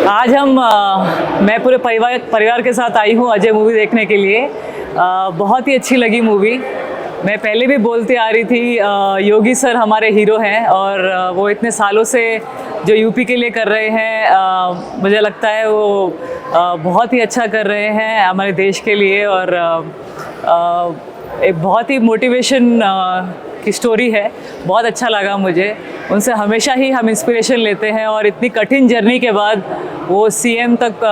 आज मैं पूरे परिवार के साथ आई हूँ अजय मूवी देखने के लिए। बहुत ही अच्छी लगी मूवी। मैं पहले भी बोलती आ रही थी, योगी सर हमारे हीरो हैं और वो इतने सालों से जो यूपी के लिए कर रहे हैं, मुझे लगता है वो बहुत ही अच्छा कर रहे हैं हमारे देश के लिए। और एक बहुत ही मोटिवेशन की स्टोरी है। बहुत अच्छा लगा मुझे। उनसे हमेशा ही हम इंस्पिरेशन लेते हैं और इतनी कठिन जर्नी के बाद वो सीएम तक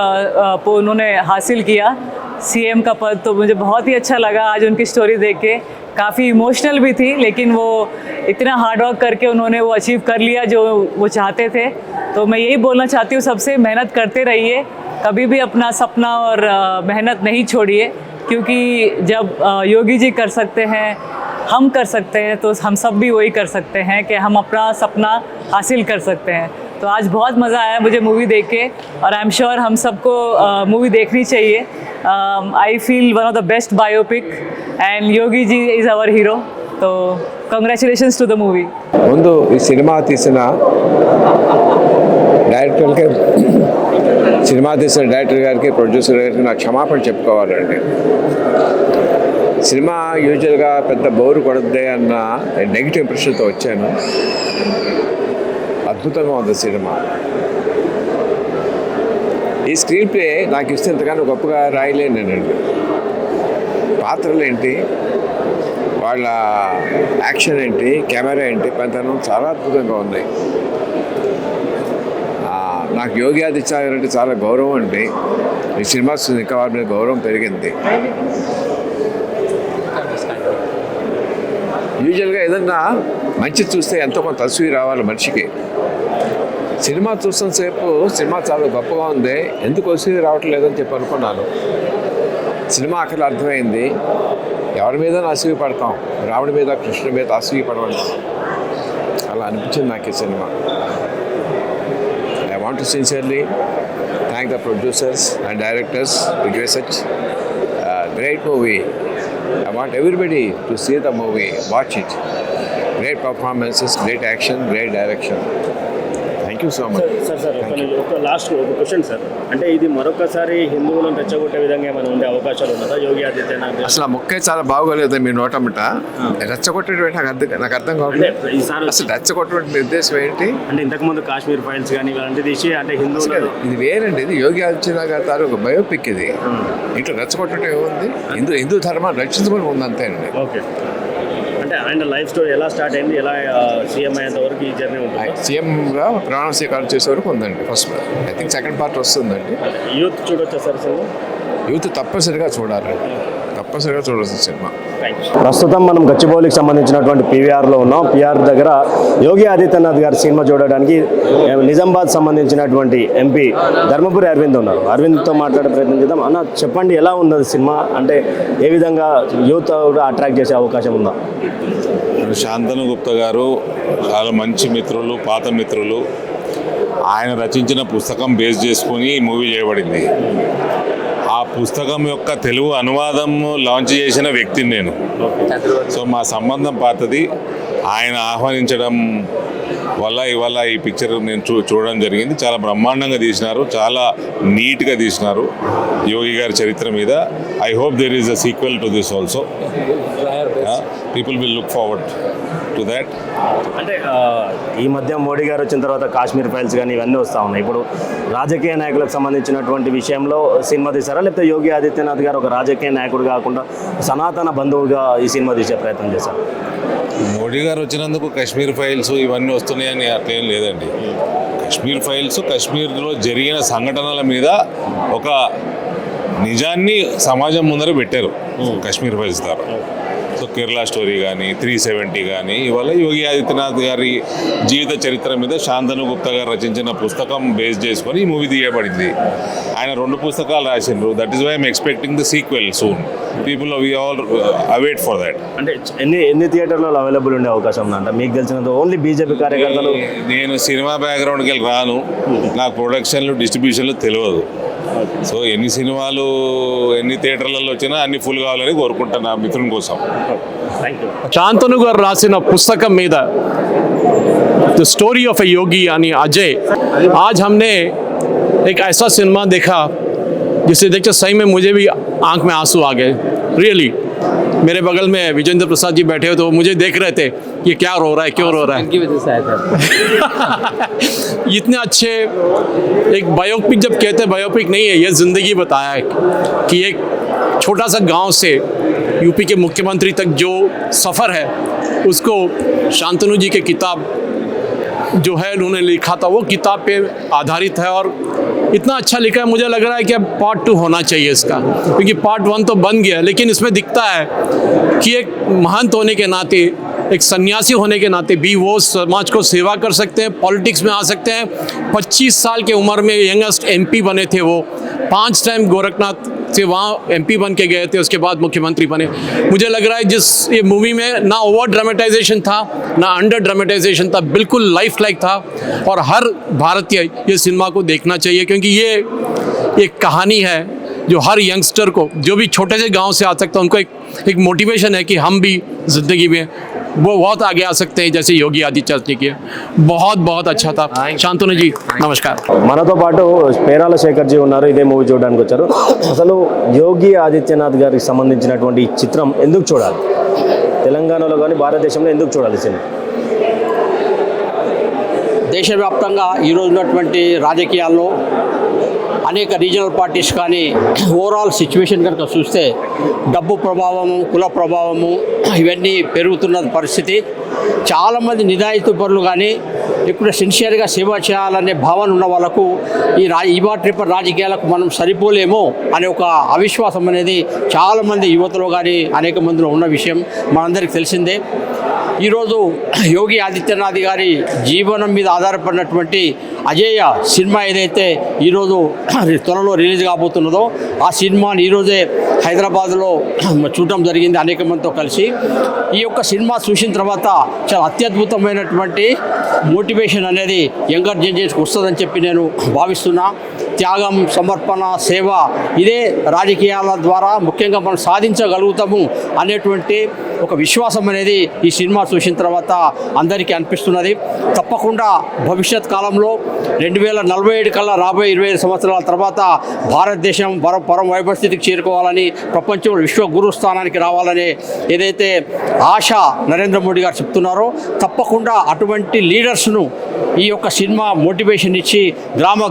उन्होंने हासिल किया, सीएम का पद। तो मुझे बहुत ही अच्छा लगा आज उनकी स्टोरी देख के। काफ़ी इमोशनल भी थी, लेकिन वो इतना हार्ड वर्क करके उन्होंने वो अचीव कर लिया जो वो चाहते थे। तो मैं यही बोलना चाहती हूँ सबसे, मेहनत करते रहिए, कभी भी अपना सपना और मेहनत नहीं छोड़िए, क्योंकि जब योगी जी कर सकते हैं, हम कर सकते हैं, तो हम सब भी वही कर सकते हैं कि हम अपना सपना हासिल कर सकते हैं। तो आज बहुत मज़ा आया मुझे मूवी देख के, और आई एम श्योर हम सबको मूवी देखनी चाहिए। I feel one of the best biopic and Yogi ji is our hero. तो कंग्रेचुलेशंस टू द मूवी। ముందు ఈ సినిమా తీసిన డైరెక్టర్ గారికి ప్రొడ్యూసర్ గారికి నా క్షమాపణ చెప్పుకోవాలండి. సినిమా యూజువల్గా పెద్ద బోరు కొడద్దే అన్న నెగిటివ్ ఇంప్రెషన్తో వచ్చాను. అద్భుతంగా ఉంది సినిమా. ఈ స్క్రీన్ ప్లే నాకు ఇస్తే ఇంతగానో గొప్పగా రాయలేనండి. పాత్రలు ఏంటి, వాళ్ళ యాక్షన్ ఏంటి, కెమెరా ఏంటి, పెద్దనం చాలా అద్భుతంగా ఉంది. నాకు యోగి ఆదిత్య గారు అంటే చాలా గౌరవం అండి. ఈ సినిమా ఇంకా వారి మీద గౌరవం పెరిగింది. యూజువల్గా ఏదన్నా మంచి చూస్తే ఎంతో కొంత తస్వీర్ రావాలి మనిషికి. సినిమా చూస్తున్నసేపు సినిమా చాలా గొప్పగా ఉంది, ఎందుకు తస్వీర్ రావట్లేదని చెప్పి అనుకున్నాను. సినిమా అక్కడ అర్థమైంది, ఎవరి మీద అసూయ పడతాం, రాముడి మీద కృష్ణుడి మీద అసూయ పడమన్నాం. అలా అనిపించింది నాకు ఈ cinema. I want to sincerely thank the producers and directors to give such a great movie. I want everybody to see the movie, watch it. Great performances, great action, great direction. Thank you so much. Sir ఒక last ఒక question sir, అంటే ఇది మరొకసారి హిందువులను రెచ్చగొట్టే విధంగా ఏమైనా ఉండే అవకాశాలు ఉన్నదా యోగి ఆదిత్యనాథ్? అసలు ఆ మొక్కే చాలా బాగోలేదు మీ నోటమ్మట. రెచ్చగొట్టేటువంటి నాకు అర్థం కావట్లేదు. అసలు రెచ్చగొట్టేటువంటి ఉద్దేశం ఏంటి? అంటే ఇంతకుముందు కాశ్మీర్ ఫైల్స్ కానీ ఇలాంటి తీసి అంటే హిందువులు, ఇది వేరండి. ఇది యోగి ఆదిత్యనాథ్ గారు ఒక బయోపిక్. ఇది ఇంట్లో రెచ్చగొట్టడం ఏముంది? హిందూ ధర్మాన్ని రక్షించమని ఉంది అంతే అండి. ఓకే, అంటే ఆయన లైఫ్ స్టోరీ ఎలా స్టార్ట్ అయింది, ఎలా సీఎం అయ్యేంత వరకు ఈ జర్నీ ఉంటుంది? సీఎంగా ప్రమాణ స్వీకారం చేసే వరకు ఉందండి. First I think second part వస్తుందండి. యూత్ చూడొచ్చా సార్ సినిమా? యూత్ తప్పనిసరిగా చూడాలండి, తప్పనిసరిగా చూడాల్సిన సినిమా. ప్రస్తుతం మనం గచ్చిబౌలికి సంబంధించినటువంటి పీవీఆర్లో ఉన్నాం. పీఆర్ దగ్గర యోగి ఆదిత్యనాథ్ గారి సినిమా చూడడానికి నిజామాబాద్ సంబంధించినటువంటి ఎంపీ ధర్మపురి అరవింద్ ఉన్నారు. అరవింద్తో మాట్లాడే ప్రయత్నం చేద్దాం. అన్న, చెప్పండి, ఎలా ఉంది సినిమా? అంటే ఏ విధంగా యూత్ అట్రాక్ట్ చేసే అవకాశం ఉందా? శాంతను గుప్తా గారు చాలా మంచి మిత్రులు, పాత మిత్రులు. ఆయన రచించిన పుస్తకం బేస్ చేసుకొని ఈ మూవీ చేయబడింది. ఆ పుస్తకం యొక్క తెలుగు అనువాదం లాంచ్ చేసిన వ్యక్తిని నేను. సో మా సంబంధం పాతది. ఆయన ఆహ్వానించడం వల్ల ఇవాళ ఈ పిక్చర్ నేను చూడడం జరిగింది. చాలా బ్రహ్మాండంగా తీసినారు, చాలా నీట్గా తీసినారు యోగి గారి చరిత్ర మీద. I hope there is a sequel to this also. People will look forward to that. అంటే ఈ మధ్య మోడీ గారు వచ్చిన తర్వాత కాశ్మీర్ ఫైల్స్ కానీ ఇవన్నీ వస్తూ ఉన్నాయి. ఇప్పుడు రాజకీయ నాయకులకు సంబంధించినటువంటి విషయంలో సినిమా తీశారా, లేకపోతే యోగి ఆదిత్యనాథ్ గారు ఒక రాజకీయ నాయకుడు కాకుండా సనాతన బంధువుగా ఈ సినిమా తీసే ప్రయత్నం చేశారు? మోడీ గారు వచ్చినందుకు కాశ్మీర్ ఫైల్స్ ఇవన్నీ వస్తున్నాయని అట్లేం లేదండి. కాశ్మీర్ ఫైల్స్ కాశ్మీర్లో జరిగిన సంఘటనల మీద ఒక నిజాన్ని సమాజం ముందర పెట్టారు కాశ్మీర్ ఫైల్స్ ద్వారా. సో కేరళ స్టోరీ కానీ, 370 కానీ, ఇవాళ యోగి ఆదిత్యనాథ్ గారి జీవిత చరిత్ర మీద శాంతను గుప్తా గారు రచించిన పుస్తకం బేస్ చేసుకొని ఈ మూవీ తీయబడింది. ఆయన 2 పుస్తకాలు రాసిండ్రు. That is why I'm expecting the sequel soon. People we all await for that. అంటే ఎన్ని థియేటర్లో అవైలబుల్ ఉండే అవకాశం ఉందంట మీకు తెలిసినంత? ఓన్లీ బీజేపీ కార్యకర్తలు? నేను సినిమా బ్యాక్గ్రౌండ్కి వెళ్ళి రాను, నాకు ప్రొడక్షన్లు డిస్ట్రిబ్యూషన్లు తెలియదు. సో ఎన్ని సినిమాలు ఎన్ని థియేటర్లలో వచ్చినా అన్ని ఫుల్ కావాలని కోరుకుంటాను నా మిత్రుని కోసం. శాంతను గారు రాసిన పుస్తకం మీద द स्टोरी ऑफ ए योगी यानी अजय, आज हमने एक ऐसा सिनेमा देखा जिसे देखकर सही में मुझे भी आंख में आंसू आ गए। रियली मेरे बगल में विजेंद्र प्रसाद जी बैठे हो तो मुझे देख रहे थे ये क्या रो रहा है, क्यों रो रहा है। इनकी वजह से आया था। इतने अच्छे एक बायोपिक, जब कहते हैं बायोपिक नहीं है, ये ज़िंदगी बताया है कि एक छोटा सा गांव से यूपी के मुख्यमंत्री तक जो सफ़र है उसको शांतनु जी के किताब जो है उन्होंने लिखा था, वो किताब पे आधारित है और इतना अच्छा लिखा है। मुझे लग रहा है कि अब पार्ट 2 होना चाहिए इसका, क्योंकि पार्ट 1 तो बन गया, लेकिन इसमें दिखता है कि एक महंत होने के नाते, एक सन्यासी होने के नाते भी वो समाज को सेवा कर सकते हैं, पॉलिटिक्स में आ सकते हैं। 25 साल की उम्र में यंगेस्ट MP बने थे वो, 5 टाइम गोरखनाथ से वहाँ MP बन के गए थे, उसके बाद मुख्यमंत्री बने। मुझे लग रहा है जिस ये मूवी में ना ओवर ड्रामेटाइजेशन था ना अंडर ड्रामेटाइजेशन था, बिल्कुल लाइफ लाइक था और हर भारतीय ये सिनेमा को देखना चाहिए, क्योंकि ये एक कहानी है जो हर यंगस्टर को, जो भी छोटे से गांव से आ सकता है, उनको एक मोटिवेशन है कि हम भी ज़िंदगी में वो बहुत आगे आ सकते हैं, जैसे योगी आदित्यनाथ ने किया। बहुत बहुत अच्छा था। शांतनु जी नमस्कार। మనతో పాటు పేరాల శేఖర్ జీ ఉన్నారు, ఇదే మూవీ చూడడానికి వచ్చారు. అసలు యోగి ఆదిత్యనాథ్ గారికి సంబంధించినటువంటి ఈ చిత్రం ఎందుకు చూడాలి, తెలంగాణలో కానీ భారతదేశంలో ఎందుకు చూడాలి సినిమా? దేశవ్యాప్తంగా ఈరోజు ఉన్నటువంటి రాజకీయాల్లో అనేక రీజనల్ పార్టీస్ కానీ ఓవరాల్ సిచ్యువేషన్ కనుక చూస్తే డబ్బు ప్రభావము, కుల ప్రభావము ఇవన్నీ పెరుగుతున్న పరిస్థితి. చాలామంది నిదాయితీ పరులు కానీ ఇప్పుడు సిన్సియర్గా సేవ చేయాలనే భావన ఉన్న వాళ్ళకు ఇవాటి రాజకీయాలకు మనం సరిపోలేమో అనే ఒక అవిశ్వాసం అనేది చాలామంది యువతలో కానీ అనేక మందిలో ఉన్న విషయం మనందరికీ తెలిసిందే. ఈరోజు యోగి ఆదిత్యనాథ్ గారి జీవనం మీద ఆధారపడినటువంటి అజేయ సినిమా ఏదైతే ఈరోజు త్వరలో రిలీజ్ కాబోతున్నదో ఆ సినిమాని ఈరోజే హైదరాబాద్లో చూడటం జరిగింది అనేక మందితో కలిసి. ఈ యొక్క సినిమా చూసిన తర్వాత చాలా అత్యద్భుతమైనటువంటి మోటివేషన్ అనేది యంగర్ జనరేషన్కి వస్తుందని చెప్పి నేను భావిస్తున్నా. త్యాగం, సమర్పణ, సేవ ఇదే రాజకీయాల ద్వారా ముఖ్యంగా మనం సాధించగలుగుతాము అనేటువంటి ఒక విశ్వాసం అనేది ఈ సినిమా చూసిన తర్వాత అందరికీ అనిపిస్తున్నది. తప్పకుండా భవిష్యత్ కాలంలో 2047 కల్లా రాబోయే 25 సంవత్సరాల తర్వాత భారతదేశం పరం వైభవస్థితికి చేరుకోవాలని, ప్రపంచంలో విశ్వ గురు స్థానానికి రావాలని ఏదైతే ఆశ నరేంద్ర మోడీ గారు చెప్తున్నారో, తప్పకుండా అటువంటి లీడర్స్ను ఈ యొక్క సినిమా మోటివేషన్ ఇచ్చి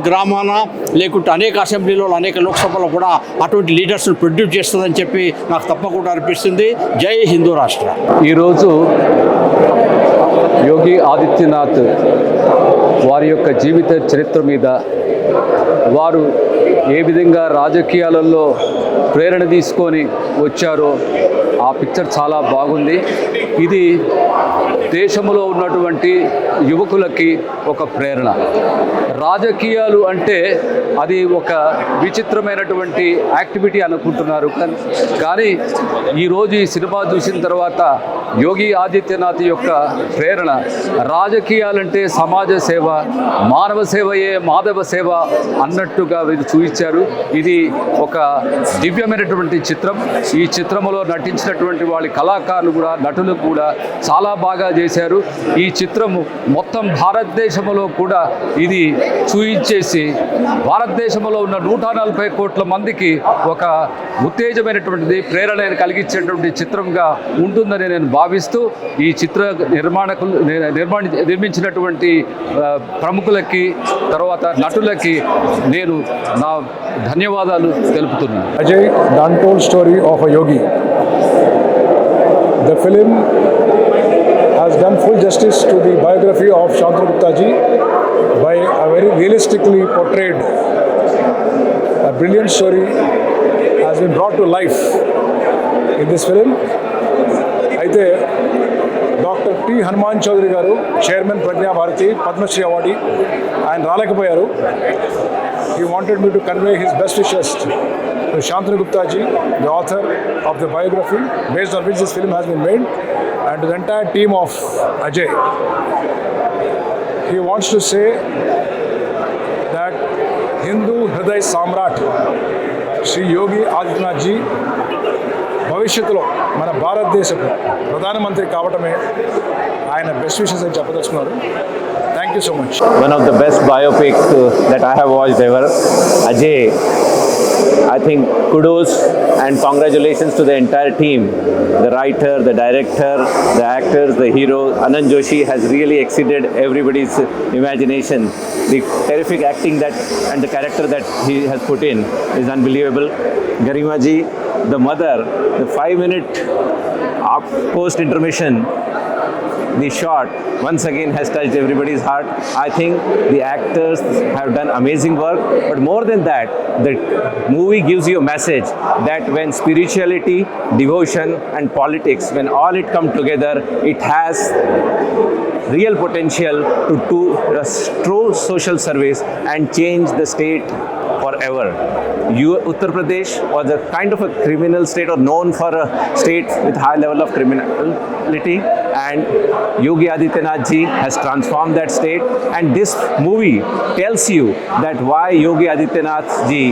గ్రామాన లేకుంటే అనేక అసెంబ్లీలో, అనేక లోక్సభలో కూడా అటువంటి లీడర్స్ను ప్రొడ్యూస్ చేస్తుందని చెప్పి నాకు తప్పకుండా అనిపిస్తుంది. జై హిందూ రాష్ట్ర. ఈరోజు యోగి ఆదిత్యనాథ్ వారి యొక్క జీవిత చరిత్ర మీద, వారు ఏ విధంగా రాజకీయాలలో ప్రేరణ తీసుకొని వచ్చారో ఆ పిక్చర్ చాలా బాగుంది. ఇది దేశంలో ఉన్నటువంటి యువకులకి ఒక ప్రేరణ. రాజకీయాలు అంటే అది ఒక విచిత్రమైనటువంటి యాక్టివిటీ అనుకుంటున్నారు, కానీ ఈరోజు ఈ సినిమా చూసిన తర్వాత యోగి ఆదిత్యనాథ్ యొక్క ప్రేరణ, రాజకీయాలంటే సమాజ సేవ, మానవ సేవయే మాధవ సేవ అన్నట్టుగా వీరు చూపించారు. ఇది ఒక దివ్యమైనటువంటి చిత్రం. ఈ చిత్రంలో నటించినటువంటి వాళ్ళ కళాకారులు కూడా, నటులు కూడా చాలా బాగా చేశారు. ఈ చిత్రము మొత్తం భారతదేశంలో కూడా ఇది చూయించేసి భారతదేశంలో ఉన్న 140 కోట్ల మందికి ఒక ఉత్తేజమైనటువంటిది, ప్రేరణ కలిగించేటువంటి చిత్రంగా ఉంటుందని నేను భావిస్తూ ఈ చిత్ర నిర్మించినటువంటి ప్రముఖులకి, తర్వాత నటులకి నేను నా ధన్యవాదాలు తెలుపుతున్నాను. Ajay, the untold story of a yogi. The film has done full justice to the biography of Shantanu Gupta ji by a very realistically portrayed, a brilliant story has been brought to life in this film. అయితే doctor T Hanuman Chowdary గారు, chairman ప్రజ్ఞా Bharati, Padmashri awardee, ఆయన రాలేకపోయారు. He wanted me to convey his best wishes to Shantanu Gupta ji, the author of the biography based on which this film has been made, and to the entire team of Ajay. He wants to say that Hindu Hriday Samrat Shri Yogi Adityanath ji భవిష్యత్తులో మన భారతదేశపు ప్రధానమంత్రి కావటమే ఆయన best wishes అని చెప్పదలుచుకున్నారు. Thank you. Thank you so much. One of the best biopic that I have watched ever. Ajay, I think kudos and congratulations to the entire team. The writer, the director, the actors, the hero. Anand Joshi has really exceeded everybody's imagination. The terrific acting that and the character that he has put in is unbelievable. Garima ji, the mother, the 5-minute post intermission, the shot once again has touched everybody's heart. I think the actors have done amazing work, but more than that, the movie gives you a message that when spirituality, devotion and politics, when all it come together, it has real potential to do a true social service and change the state forever. Uttar Pradesh was a kind of a criminal state, or known for a state with high level of criminality, and Yogi Adityanath ji has transformed that state. And this movie tells you that why Yogi Adityanath ji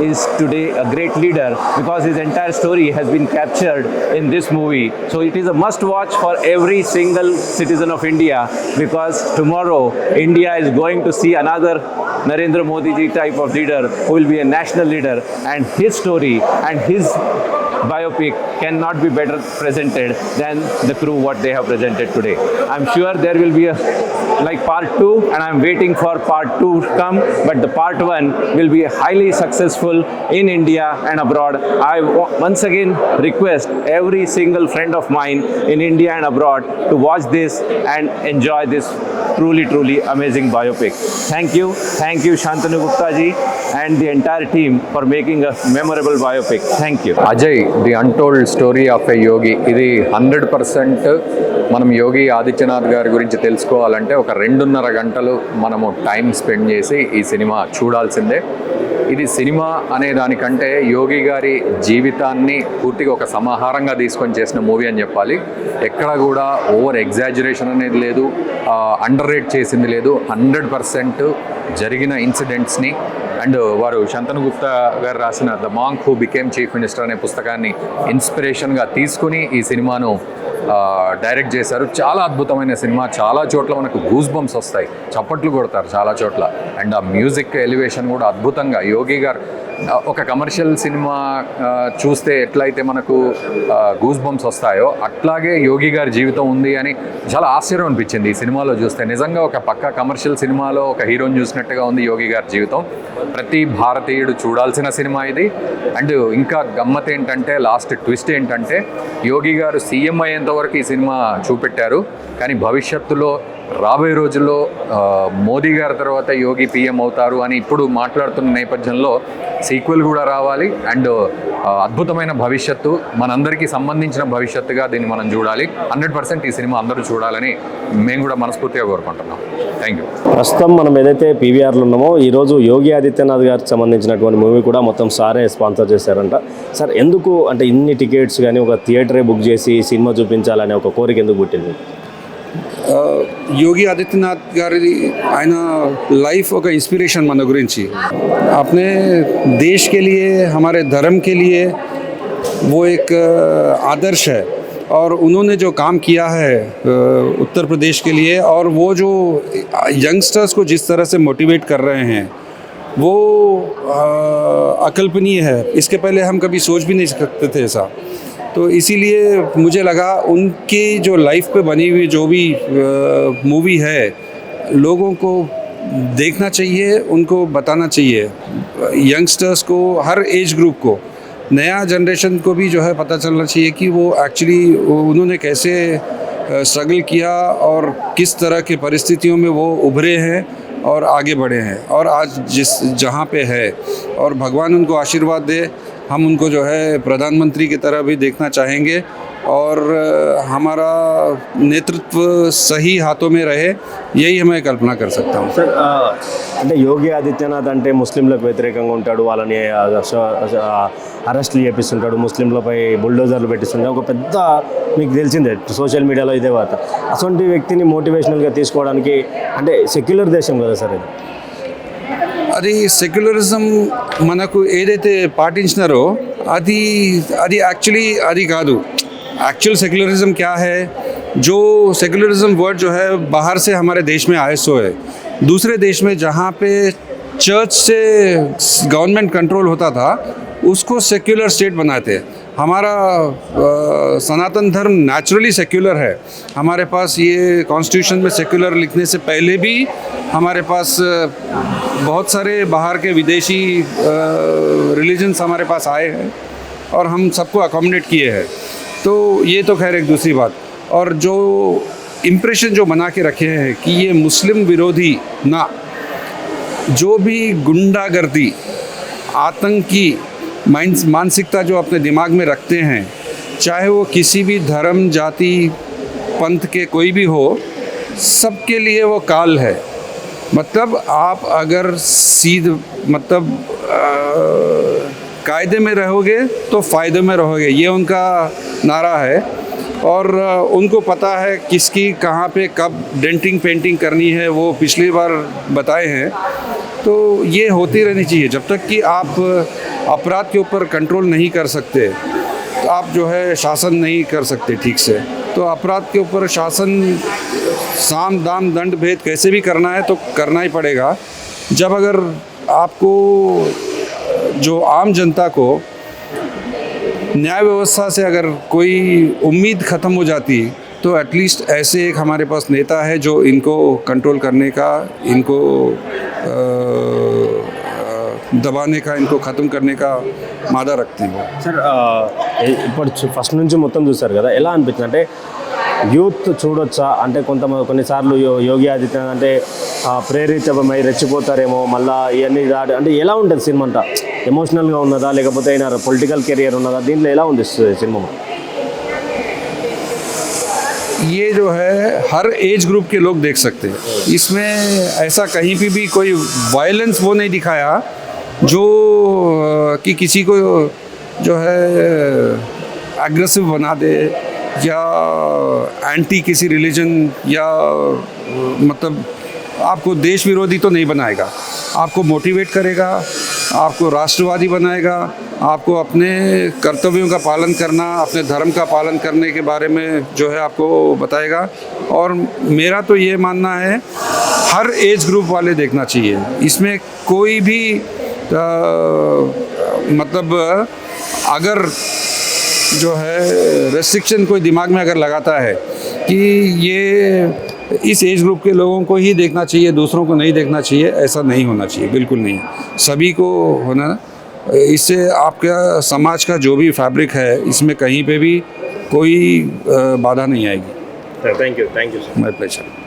is today a great leader, because his entire story has been captured in this movie. So it is a must watch for every single citizen of India, because tomorrow India is going to see another Narendra Modi ji type of leader who will be a national leader, and his story and his biopic cannot be better presented than the crew what they have presented today. I'm sure there will be a part 2, and I'm waiting for part 2 to come, but the part 1 will be highly successful in India and abroad. I once again request every single friend of mine in India and abroad to watch this and enjoy this truly amazing biopic. Thank you Shantanu Gupta ji and the entire team for making a memorable biopic. Thank you. Ajay the untold story of a yogi. ఇది 100% మనం యోగి ఆదిత్యనాథ్ గారి గురించి తెలుసుకోవాలంటే ఒక 2.5 గంటలు మనము time spend చేసి ఈ సినిమా చూడాల్సిందే. ఇది సినిమా అనే దానికంటే యోగి గారి జీవితాన్ని పూర్తిగా ఒక సమాహారంగా తీసుకొని చేసిన మూవీ అని చెప్పాలి. ఎక్కడ కూడా ఓవర్ ఎగ్జాజరేషన్ అనేది లేదు, అండర్ రేట్ చేసింది లేదు. 100% జరిగిన ఇన్సిడెంట్స్ని అండ్ వారు శంతను గుప్తా గారు రాసిన the monk who became chief minister అనే పుస్తకాన్ని ఇన్స్పిరేషన్గా తీసుకుని ఈ సినిమాను డైరెక్ట్ చేశారు. చాలా అద్భుతమైన సినిమా. చాలా చోట్ల మనకు గూస్ బంప్స్ వస్తాయి, చప్పట్లు కొడతారు చాలా చోట్ల. అండ్ ఆ మ్యూజిక్ ఎలివేషన్ కూడా అద్భుతంగా. యోగి గారు ఒక కమర్షియల్ సినిమా చూస్తే ఎట్లయితే మనకు గూస్ బంప్స్ వస్తాయో అట్లాగే యోగి గారి జీవితం ఉంది అని చాలా ఆశ్చర్యం అనిపించింది ఈ సినిమాలో చూస్తే. నిజంగా ఒక పక్క కమర్షియల్ సినిమాలో ఒక హీరోని చూసినట్టుగా ఉంది యోగి గారి జీవితం. ప్రతి భారతీయుడు చూడాల్సిన సినిమా ఇది. అండ్ ఇంకా గమ్మత్ ఏంటంటే, లాస్ట్ ట్విస్ట్ ఏంటంటే, యోగి గారు సీఎం అయ్యేంత వరకు ఈ సినిమా చూపెట్టారు, కానీ భవిష్యత్తులో రాబోయే రోజుల్లో మోదీ గారి తర్వాత యోగి పీఎం అవుతారు అని ఇప్పుడు మాట్లాడుతున్న నేపథ్యంలో సీక్వెల్ కూడా రావాలి. అండ్ అద్భుతమైన భవిష్యత్తు, మనందరికీ సంబంధించిన భవిష్యత్తుగా దీన్ని మనం చూడాలి. 100% ఈ సినిమా అందరూ చూడాలని మేము కూడా మనస్ఫూర్తిగా కోరుకుంటున్నాం. Thank you. ప్రస్తుతం మనం ఏదైతే పీవీఆర్లో ఉన్నామో ఈరోజు యోగి ఆదిత్యనాథ్ గారికి సంబంధించినటువంటి మూవీ కూడా మొత్తం సారే స్పాన్సర్ చేశారంట. సార్, ఎందుకు అంటే ఇన్ని టికెట్స్ కానీ ఒక థియేటరే బుక్ చేసి సినిమా చూపించాలనే ఒక కోరిక ఎందుకు పుట్టింది? योगी आदित्यनाथ गारी ఆయన లైఫ్ ఒక ఇన్స్పిరేషన్ మన గురించి. अपने देश के लिए, हमारे धर्म के लिए वो एक आदर्श है, और उन्होंने जो काम किया है उत्तर प्रदेश के लिए, और वो जो यंगस्टर्स को जिस तरह से मोटिवेट कर रहे हैं वो अकल्पनीय है. इसके पहले हम कभी सोच भी नहीं सकते थे ऐसा. तो इसीलिए मुझे लगा उनकी जो लाइफ पे बनी हुई जो भी मूवी है लोगों को देखना चाहिए, उनको बताना चाहिए, यंगस्टर्स को, हर एज ग्रुप को, नया जनरेशन को भी जो है पता चलना चाहिए कि वो एक्चुअली उन्होंने कैसे स्ट्रगल किया और किस तरह की परिस्थितियों में वो उभरे हैं और आगे बढ़े हैं, और आज जहाँ पे है, और भगवान उनको आशीर्वाद दे. हम उनको जो है प्रधानमंत्री की तरह भी देखना चाहेंगे, और हमारा नेतृत्व सही हाथों में रहे, यही मैं कल्पना कर सकता हूँ. సార్, అంటే యోగి ఆదిత్యనాథ్ అంటే ముస్లింలకు వ్యతిరేకంగా ఉంటాడు, వాళ్ళని అరెస్టులు చేపిస్తుంటాడు, ముస్లింలపై బుల్డోజర్లు పెట్టిస్తుంటాడు, ఒక పెద్ద మీకు తెలిసిందే సోషల్ మీడియాలో ఇదే వార్త. అటువంటి వ్యక్తిని మోటివేషనల్గా తీసుకోవడానికి, అంటే సెక్యులర్ దేశం కదా సార్ ఇది, అది సెక్యులరిజం మనకు ఏదైతే పాటించినారో అది యాక్చువల్లీ అది కాదు. యాక్చువల్ సెక్యులరిజం क्या है, जो सेकुलरिज्म वर्ड जो है बाहर से हमारे देश में आए सो है। दूसरे देश में जहाँ पे चर्च से गवर्नमेंट कंट्रोल होता था उसको सेक्युलर स्टेट बनाते। हमारा सनातन धर्म नेचुरली सेक्युलर है। हमारे पास ये कॉन्स्टिट्यूशन में सेक्युलर लिखने से पहले भी हमारे पास बहुत सारे बाहर के विदेशी रिलीजन्स हमारे पास आए हैं और हम सबको अकोमोडेट किए हैं। तो ये तो खैर एक दूसरी बात। और जो इम्प्रेशन जो बना के रखे हैं कि ये मुस्लिम विरोधी ना, जो भी गुंडागर्दी आतंकी मानसिकता जो अपने दिमाग में रखते हैं, चाहे वो किसी भी धर्म जाति पंथ के कोई भी हो, सबके लिए वो काल है। मतलब आप अगर कायदे में रहोगे तो फ़ायदे में रहोगे, ये उनका नारा है। और उनको पता है किसकी कहाँ पे कब डेंटिंग पेंटिंग करनी है, वो पिछली बार बताए हैं। तो ये होती रहनी चाहिए। जब तक कि आप अपराध के ऊपर कंट्रोल नहीं कर सकते तो आप जो है शासन नहीं कर सकते ठीक से। तो अपराध के ऊपर शासन साम दाम दंड भेद कैसे भी करना है तो करना ही पड़ेगा। जब अगर आपको जो आम जनता को न्याय व्यवस्था से अगर कोई उम्मीद ख़त्म हो जाती तो एटलीस्ट ऐसे एक हमारे पास नेता है जो इनको कंट्रोल करने का, इनको దబానే కా ఇంకో ఖతం కర్నే కా మాదా రఖతే హో సార్. ఇప్పుడు ఫస్ట్ నుంచి మొత్తం చూసారు కదా, ఎలా అనిపించింది అంటే యూత్ చూడొచ్చా అంటే కొన్నిసార్లు యోగి ఆదిత్యనాథ్ అంటే ప్రేరితమై రెచ్చిపోతారేమో మళ్ళీ ఇవన్నీ అంటే ఎలా ఉంటుంది సినిమా అంతా? ఎమోషనల్గా ఉన్నదా లేకపోతే అయినా పొలిటికల్ కెరియర్ ఉన్నదా? దీంట్లో ఎలా ఉంది సినిమా? ये जो है हर एज ग्रुप के लोग देख सकते हैं। इसमें ऐसा कहीं भी कोई वायलेंस वो नहीं दिखाया जो कि किसी को जो है एग्रेसिव बना दे या एंटी किसी रिलीजन या मतलब आपको देश विरोधी तो नहीं बनाएगा। आपको मोटिवेट करेगा, आपको राष्ट्रवादी बनाएगा, आपको अपने कर्तव्यों का पालन करना, अपने धर्म का पालन करने के बारे में जो है आपको बताएगा। और मेरा तो ये मानना है हर एज ग्रुप वाले देखना चाहिए। इसमें कोई भी मतलब अगर जो है रेस्ट्रिक्शन कोई दिमाग में अगर लगाता है कि ये इस एज ग्रुप के लोगों को ही देखना चाहिए, दूसरों को नहीं देखना चाहिए, ऐसा नहीं होना चाहिए, बिल्कुल नहीं। सभी को होना, इससे आपका समाज का जो भी फैब्रिक है इसमें कहीं पे भी कोई बाधा नहीं आएगी। Thank you sir. My pleasure.